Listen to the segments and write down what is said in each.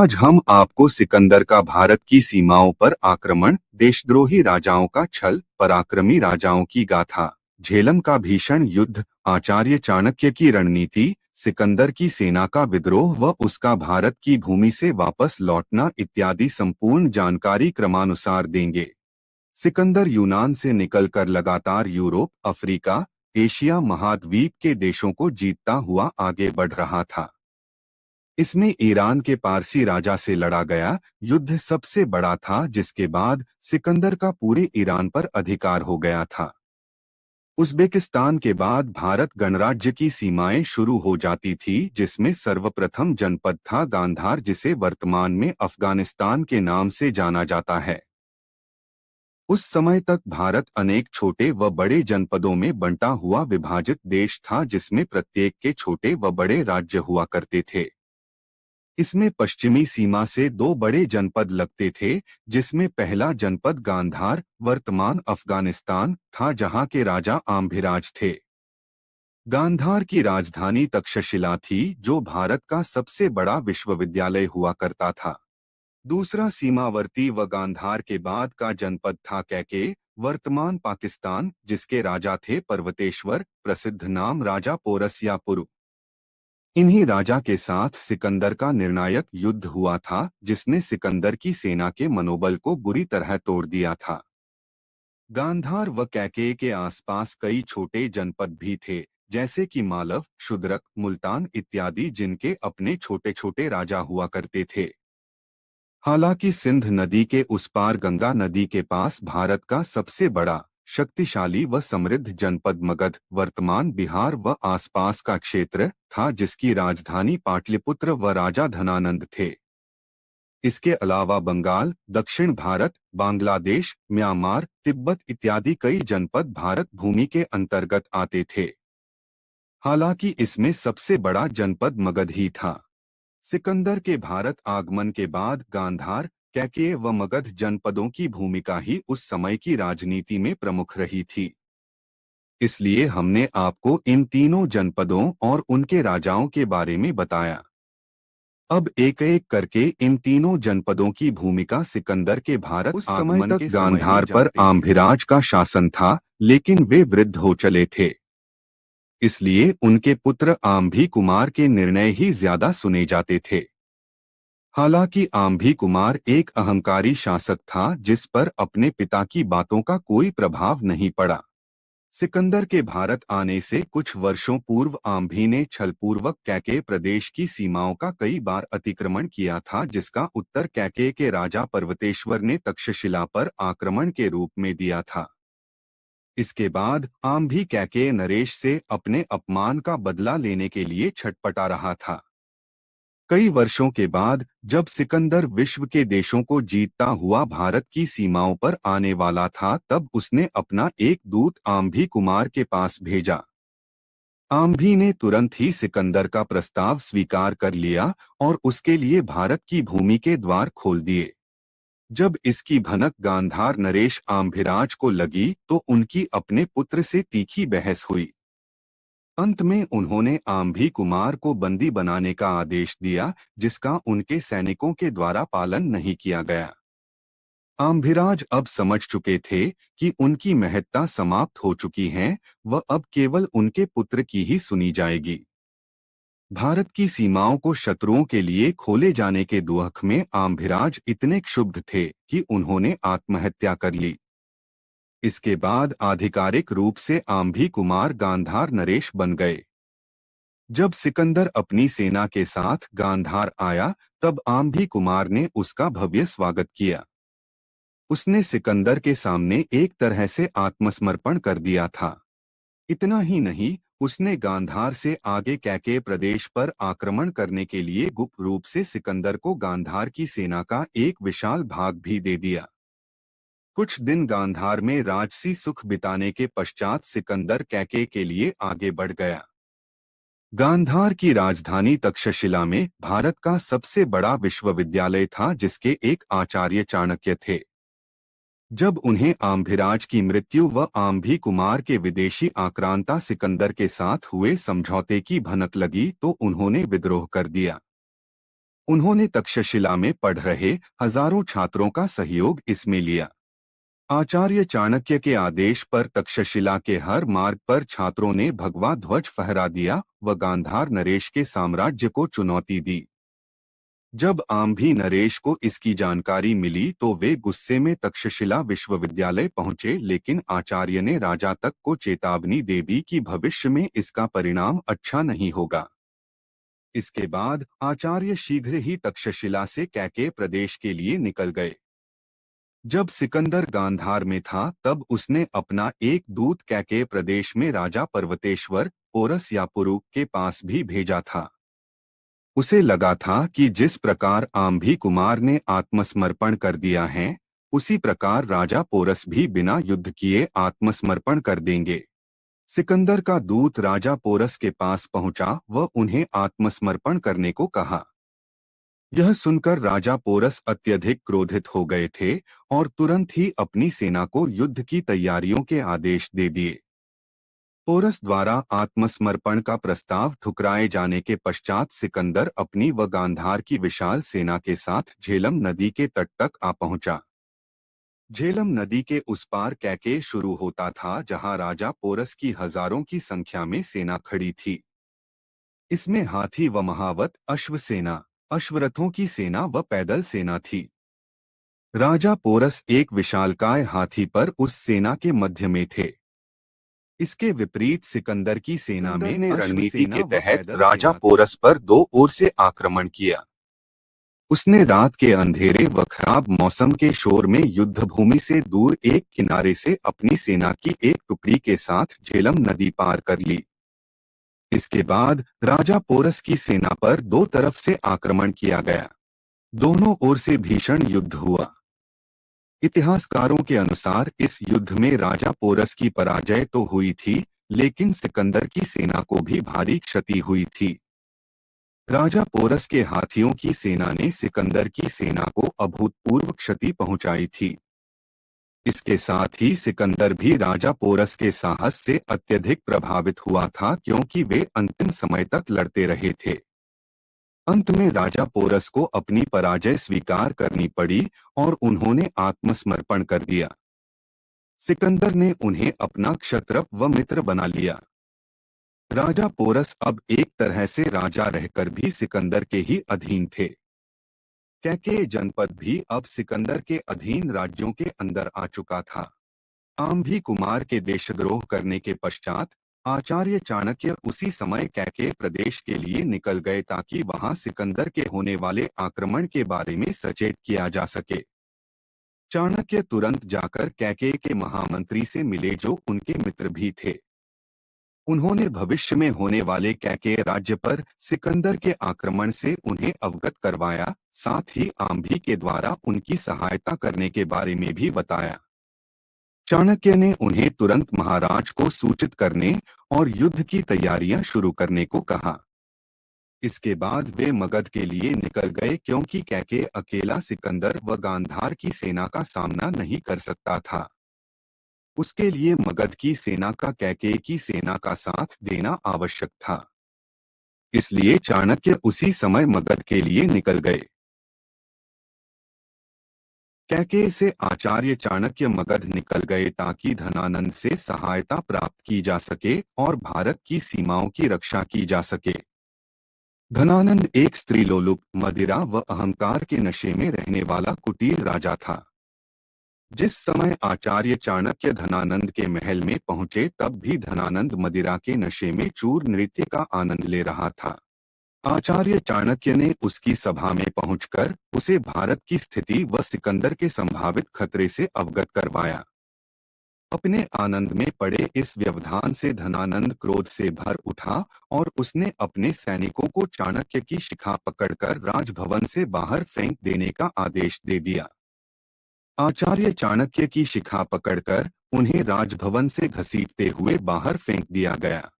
आज हम आपको सिकंदर का भारत की सीमाओं पर आक्रमण, देशद्रोही राजाओं का छल, पराक्रमी राजाओं की गाथा, झेलम का भीषण युद्ध, आचार्य चाणक्य की रणनीति, सिकंदर की सेना का विद्रोह व उसका भारत की भूमि से वापस लौटना इत्यादि संपूर्ण जानकारी क्रमानुसार देंगे। सिकंदर यूनान से निकलकर लगातार यूरोप, अफ्रीका, एशिया महाद्वीप के देशों को जीतता हुआ आगे बढ़ रहा था। इसमें ईरान के पारसी राजा से लड़ा गया युद्ध सबसे बड़ा था, जिसके बाद सिकंदर का पूरे ईरान पर अधिकार हो गया था। उज़्बेकिस्तान के बाद भारत गणराज्य की सीमाएं शुरू हो जाती थी, जिसमें सर्वप्रथम जनपद था गांधार, जिसे वर्तमान में अफगानिस्तान के नाम से जाना जाता है। उस समय तक भारत अनेक छोटे व बड़े जनपदों में बंटा हुआ विभाजित देश था, जिसमें प्रत्येक के छोटे व बड़े राज्य हुआ करते थे। इसमें पश्चिमी सीमा से दो बड़े जनपद लगते थे, जिसमें पहला जनपद गांधार, वर्तमान अफगानिस्तान, था, जहां के राजा आम्भिराज थे। गांधार की राजधानी तक्षशिला थी, जो भारत का सबसे बड़ा विश्वविद्यालय हुआ करता था। दूसरा सीमावर्ती व गांधार के बाद का जनपद था कैके, वर्तमान पाकिस्तान, जिसके राजा थे पर्वतेश्वर, प्रसिद्ध नाम राजा पोरस या पुरु। इन्हीं राजा के साथ सिकंदर का निर्णायक युद्ध हुआ था, जिसने सिकंदर की सेना के मनोबल को बुरी तरह तोड़ दिया था। गांधार व कैकेय के आसपास कई छोटे जनपद भी थे, जैसे कि मालव, शूद्रक, मुल्तान इत्यादि, जिनके अपने छोटे छोटे राजा हुआ करते थे। हालांकि सिंध नदी के उस पार गंगा नदी के पास भारत का सबसे बड़ा, शक्तिशाली व समृद्ध जनपद मगध, वर्तमान बिहार व आसपास का क्षेत्र था, जिसकी राजधानी पाटलिपुत्र व राजा धनानंद थे। इसके अलावा बंगाल, दक्षिण भारत, बांग्लादेश, म्यांमार, तिब्बत इत्यादि कई जनपद भारत भूमि के अंतर्गत आते थे। हालांकि इसमें सबसे बड़ा जनपद मगध ही था। सिकंदर के भारत आगमन के बाद गांधार, कैकेय व मगध जनपदों की भूमिका ही उस समय की राजनीति में प्रमुख रही थी। इसलिए हमने आपको इन तीनों जनपदों और उनके राजाओं के बारे में बताया। अब एक एक करके इन तीनों जनपदों की भूमिका सिकंदर के भारत उस समय तक गांधार पर आम्भिराज का शासन था, लेकिन वे वृद्ध हो चले थे। इसलिए उनके पुत्र आम्भी कुमार के निर्णय ही ज्यादा सुने जाते थे। हालांकि आम्भी कुमार एक अहंकारी शासक था, जिस पर अपने पिता की बातों का कोई प्रभाव नहीं पड़ा। सिकंदर के भारत आने से कुछ वर्षों पूर्व आम्भी ने छलपूर्वक कैकेय प्रदेश की सीमाओं का कई बार अतिक्रमण किया था, जिसका उत्तर कैकेय के राजा पर्वतेश्वर ने तक्षशिला पर आक्रमण के रूप में दिया था। इसके बाद आम्भी कैकेय नरेश से अपने अपमान का बदला लेने के लिए छटपटा रहा था। कई वर्षों के बाद जब सिकंदर विश्व के देशों को जीतता हुआ भारत की सीमाओं पर आने वाला था, तब उसने अपना एक दूत आम्भी कुमार के पास भेजा। आम्भी ने तुरंत ही सिकंदर का प्रस्ताव स्वीकार कर लिया और उसके लिए भारत की भूमि के द्वार खोल दिए। जब इसकी भनक गांधार नरेश आम्भिराज को लगी, तो उनकी अपने पुत्र से तीखी बहस हुई। अंत में उन्होंने आम्भी कुमार को बंदी बनाने का आदेश दिया, जिसका उनके सैनिकों के द्वारा पालन नहीं किया गया। आम्भिराज अब समझ चुके थे कि उनकी महत्ता समाप्त हो चुकी है, वह अब केवल उनके पुत्र की ही सुनी जाएगी। भारत की सीमाओं को शत्रुओं के लिए खोले जाने के दुख में आम्भिराज इतने क्षुब्ध थे कि उन्होंने आत्महत्या कर ली। इसके बाद आधिकारिक रूप से आम्भी कुमार गांधार नरेश बन गए। जब सिकंदर अपनी सेना के साथ गांधार आया, तब आम्भी कुमार ने उसका भव्य स्वागत किया। उसने सिकंदर के सामने एक तरह से आत्मसमर्पण कर दिया था। इतना ही नहीं, उसने गांधार से आगे कैकेय प्रदेश पर आक्रमण करने के लिए गुप्त रूप से सिकंदर को गांधार की सेना का एक विशाल भाग भी दे दिया। कुछ दिन गांधार में राजसी सुख बिताने के पश्चात सिकंदर कैकेय के लिए आगे बढ़ गया। गांधार की राजधानी तक्षशिला में भारत का सबसे बड़ा विश्वविद्यालय था, जिसके एक आचार्य चाणक्य थे। जब उन्हें आम्भिराज की मृत्यु व आम्भी कुमार के विदेशी आक्रांता सिकंदर के साथ हुए समझौते की भनक लगी, तो उन्होंने विद्रोह कर दिया। उन्होंने तक्षशिला में पढ़ रहे हजारों छात्रों का सहयोग इसमें लिया। आचार्य चाणक्य के आदेश पर तक्षशिला के हर मार्ग पर छात्रों ने भगवा ध्वज फहरा दिया व गांधार नरेश के साम्राज्य को चुनौती दी। जब आम्भी नरेश को इसकी जानकारी मिली तो वे गुस्से में तक्षशिला विश्वविद्यालय पहुंचे, लेकिन आचार्य ने राजा तक को चेतावनी दे दी कि भविष्य में इसका परिणाम अच्छा नहीं होगा। इसके बाद आचार्य शीघ्र ही तक्षशिला से कैकेय प्रदेश के लिए निकल गए। जब सिकंदर गांधार में था तब उसने अपना एक दूत कैकेय प्रदेश में राजा पर्वतेश्वर पोरस या पुरु के पास भी भेजा था। उसे लगा था कि जिस प्रकार आम्भी कुमार ने आत्मसमर्पण कर दिया है, उसी प्रकार राजा पोरस भी बिना युद्ध किए आत्मसमर्पण कर देंगे। सिकंदर का दूत राजा पोरस के पास पहुंचा व उन्हें आत्मसमर्पण करने को कहा। यह सुनकर राजा पोरस अत्यधिक क्रोधित हो गए थे और तुरंत ही अपनी सेना को युद्ध की तैयारियों के आदेश दे दिए। पोरस द्वारा आत्मसमर्पण का प्रस्ताव ठुकराए जाने के पश्चात सिकंदर अपनी व गांधार की विशाल सेना के साथ झेलम नदी के तट तक आ पहुंचा। झेलम नदी के उस पार कैकेय शुरू होता था, जहां राजा पोरस की हजारों की संख्या में सेना खड़ी थी। इसमें हाथी व महावत अश्व सेना, अश्वरथों की सेना व पैदल सेना थी। राजा पोरस एक विशालकाय हाथी पर उस सेना के मध्य में थे। इसके विपरीत सिकंदर की सेना में ने रणनीति के तहत राजा पोरस पर दो ओर से आक्रमण किया। उसने रात के अंधेरे व खराब मौसम के शोर में युद्ध भूमि से दूर एक किनारे से अपनी सेना की एक टुकड़ी के साथ झेलम नदी पार कर ली। इसके बाद राजा पोरस की सेना पर दो तरफ से आक्रमण किया गया। दोनों ओर से भीषण युद्ध हुआ। इतिहासकारों के अनुसार इस युद्ध में राजा पोरस की पराजय तो हुई थी, लेकिन सिकंदर की सेना को भी भारी क्षति हुई थी। राजा पोरस के हाथियों की सेना ने सिकंदर की सेना को अभूतपूर्व क्षति पहुंचाई थी। इसके साथ ही सिकंदर भी राजा पोरस के साहस से अत्यधिक प्रभावित हुआ था, क्योंकि वे अंतिम समय तक लड़ते रहे थे। अंत में राजा पोरस को अपनी पराजय स्वीकार करनी पड़ी और उन्होंने आत्मसमर्पण कर दिया। सिकंदर ने उन्हें अपना क्षत्रप व मित्र बना लिया। राजा पोरस अब एक तरह से राजा रहकर भी सिकंदर के ही अधीन थे। कैकेय जनपद भी अब सिकंदर के अधीन राज्यों के अंदर आ चुका था। आम्भी कुमार के देशद्रोह करने के पश्चात आचार्य चाणक्य उसी समय कैकेय प्रदेश के लिए निकल गए, ताकि वहां सिकंदर के होने वाले आक्रमण के बारे में सचेत किया जा सके। चाणक्य तुरंत जाकर कैकेय के महामंत्री से मिले, जो उनके मित्र भी थे। उन्होंने भविष्य में होने वाले कैकेय राज्य पर सिकंदर के आक्रमण से उन्हें अवगत करवाया, साथ ही आम्भी के द्वारा उनकी सहायता करने के बारे में भी बताया। चाणक्य ने उन्हें तुरंत महाराज को सूचित करने और युद्ध की तैयारियां शुरू करने को कहा। इसके बाद वे मगध के लिए निकल गए, क्योंकि कैकेय अकेला सिकंदर व गांधार की सेना का सामना नहीं कर सकता था। उसके लिए मगध की सेना का कैकेय की सेना का साथ देना आवश्यक था। इसलिए चाणक्य उसी समय मगध के लिए निकल गए। कैकेय से आचार्य चाणक्य मगध निकल गए ताकि धनानंद से सहायता प्राप्त की जा सके और भारत की सीमाओं की रक्षा की जा सके। धनानंद एक स्त्रीलोलुप, मदिरा व अहंकार के नशे में रहने वाला कुटिल राजा था। जिस समय आचार्य चाणक्य धनानंद के महल में पहुंचे, तब भी धनानंद मदिरा के नशे में चूर नृत्य का आनंद ले रहा था। आचार्य चाणक्य ने उसकी सभा में पहुंचकर उसे भारत की स्थिति व सिकंदर के संभावित खतरे से अवगत करवाया। अपने आनंद में पड़े इस व्यवधान से धनानंद क्रोध से भर उठा और उसने अपने सैनिकों को चाणक्य की शिखा पकड़कर राजभवन से बाहर फेंक देने का आदेश दे दिया। आचार्य चाणक्य की शिखा पकड़कर उन्हें राजभवन से घसीटते हुए बाहर फेंक दिया गया।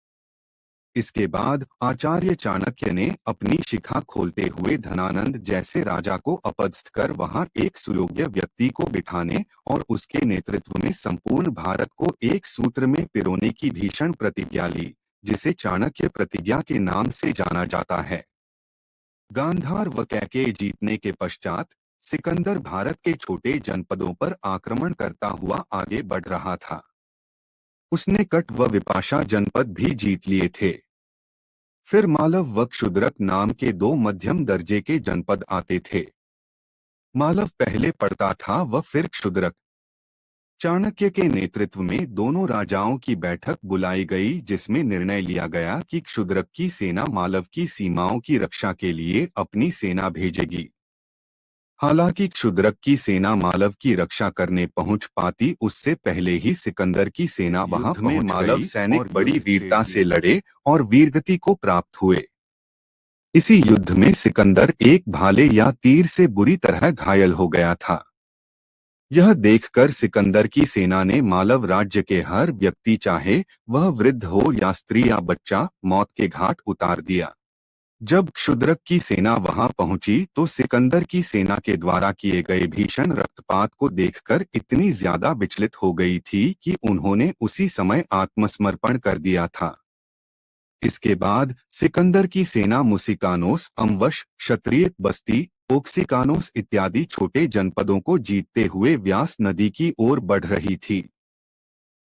इसके बाद आचार्य चाणक्य ने अपनी शिखा खोलते हुए धनानंद जैसे राजा को अपदस्थ कर वहां एक सुयोग्य व्यक्ति को बिठाने और उसके नेतृत्व में संपूर्ण भारत को एक सूत्र में पिरोने की भीषण प्रतिज्ञा ली, जिसे चाणक्य प्रतिज्ञा के नाम से जाना जाता है। गांधार व कैकेय जीतने के पश्चात सिकंदर भारत के छोटे जनपदों पर आक्रमण करता हुआ आगे बढ़ रहा था। उसने कट व विपाशा जनपद भी जीत लिए थे। फिर मालव व क्षुद्रक नाम के दो मध्यम दर्जे के जनपद आते थे। मालव पहले पड़ता था व फिर क्षुद्रक। चाणक्य के नेतृत्व में दोनों राजाओं की बैठक बुलाई गई, जिसमें निर्णय लिया गया कि क्षुद्रक की सेना मालव की सीमाओं की रक्षा के लिए अपनी सेना भेजेगी। हालांकि क्षुद्रक की सेना मालव की रक्षा करने पहुंच पाती उससे पहले ही सिकंदर की सेना वहां में मालव सैनिक बड़ी वीरता से लड़े और वीरगति को प्राप्त हुए। इसी युद्ध में सिकंदर एक भाले या तीर से बुरी तरह घायल हो गया था। यह देखकर सिकंदर की सेना ने मालव राज्य के हर व्यक्ति, चाहे वह वृद्ध हो या स्त्री या बच्चा, मौत के घाट उतार दिया। जब क्षुद्रक की सेना वहां पहुंची तो सिकंदर की सेना के द्वारा किए गए भीषण रक्तपात को देखकर इतनी ज्यादा विचलित हो गई थी कि उन्होंने उसी समय आत्मसमर्पण कर दिया था। इसके बाद सिकंदर की सेना मुसिकानोस, अम्वश, क्षत्रिय बस्ती, ओक्सिकानोस इत्यादि छोटे जनपदों को जीतते हुए व्यास नदी की ओर बढ़ रही थी।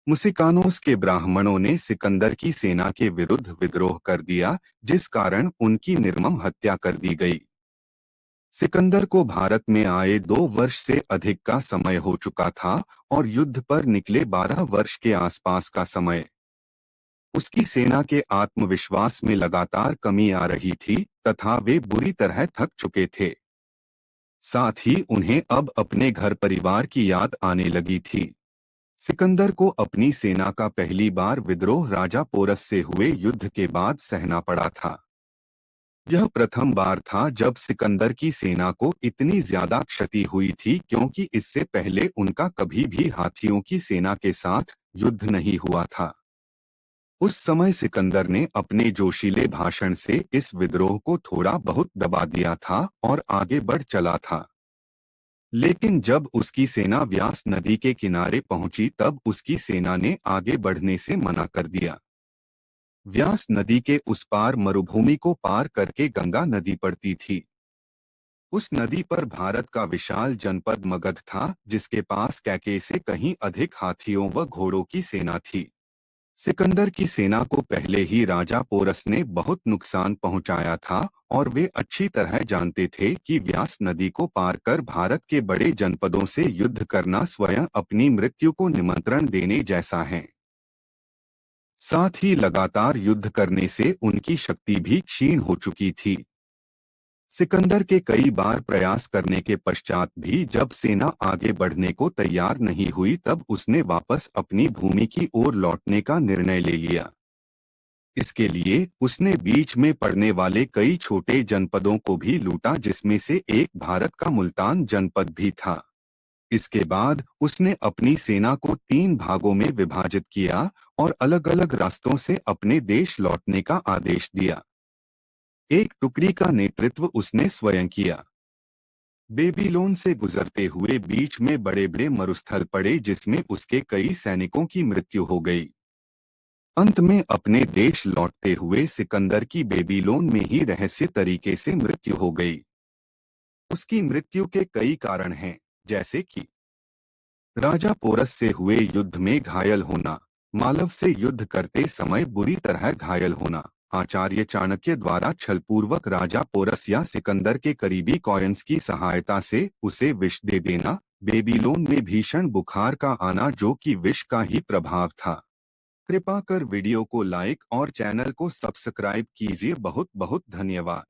मुसिकानोस के ब्राह्मणों ने सिकंदर की सेना के विरुद्ध विद्रोह कर दिया, जिस कारण उनकी निर्मम हत्या कर दी गई। सिकंदर को भारत में आए 2 वर्ष से अधिक का समय हो चुका था और युद्ध पर निकले 12 वर्ष के आसपास का समय। उसकी सेना के आत्मविश्वास में लगातार कमी आ रही थी तथा वे बुरी तरह थक चुके थे। साथ ही उन्हें अब अपने घर परिवार की याद आने लगी थी। सिकंदर को अपनी सेना का पहली बार विद्रोह राजा पोरस से हुए युद्ध के बाद सहना पड़ा था। यह प्रथम बार था जब सिकंदर की सेना को इतनी ज्यादा क्षति हुई थी, क्योंकि इससे पहले उनका कभी भी हाथियों की सेना के साथ युद्ध नहीं हुआ था। उस समय सिकंदर ने अपने जोशीले भाषण से इस विद्रोह को थोड़ा बहुत दबा दिया था और आगे बढ़ चला था। लेकिन जब उसकी सेना व्यास नदी के किनारे पहुंची तब उसकी सेना ने आगे बढ़ने से मना कर दिया। व्यास नदी के उस पार मरुभूमि को पार करके गंगा नदी पड़ती थी। उस नदी पर भारत का विशाल जनपद मगध था, जिसके पास कैकेय से कहीं अधिक हाथियों व घोड़ों की सेना थी। सिकंदर की सेना को पहले ही राजा पोरस ने बहुत नुकसान पहुंचाया था और वे अच्छी तरह जानते थे कि व्यास नदी को पार कर भारत के बड़े जनपदों से युद्ध करना स्वयं अपनी मृत्यु को निमंत्रण देने जैसा है। साथ ही लगातार युद्ध करने से उनकी शक्ति भी क्षीण हो चुकी थी। सिकंदर के कई बार प्रयास करने के पश्चात भी जब सेना आगे बढ़ने को तैयार नहीं हुई तब उसने वापस अपनी भूमि की ओर लौटने का निर्णय ले लिया। इसके लिए उसने बीच में पड़ने वाले कई छोटे जनपदों को भी लूटा, जिसमें से एक भारत का मुल्तान जनपद भी था। इसके बाद उसने अपनी सेना को 3 भागों में विभाजित किया और अलग अलग रास्तों से अपने देश लौटने का आदेश दिया। एक टुकड़ी का नेतृत्व उसने स्वयं किया। बेबीलोन से गुजरते हुए बीच में बड़े बड़े मरुस्थल पड़े, जिसमें उसके कई सैनिकों की मृत्यु हो गई। अंत में अपने देश लौटते हुए सिकंदर की बेबीलोन में ही रहस्य तरीके से मृत्यु हो गई। उसकी मृत्यु के कई कारण हैं, जैसे कि राजा पोरस से हुए युद्ध में घायल होना, मालव से युद्ध करते समय बुरी तरह घायल होना, आचार्य चाणक्य द्वारा छलपूर्वक राजा पोरस या सिकंदर के करीबी कॉयंस की सहायता से उसे विष दे देना, बेबीलोन में भीषण बुखार का आना जो कि विष का ही प्रभाव था। कृपा कर वीडियो को लाइक और चैनल को सब्सक्राइब कीजिए। बहुत बहुत धन्यवाद।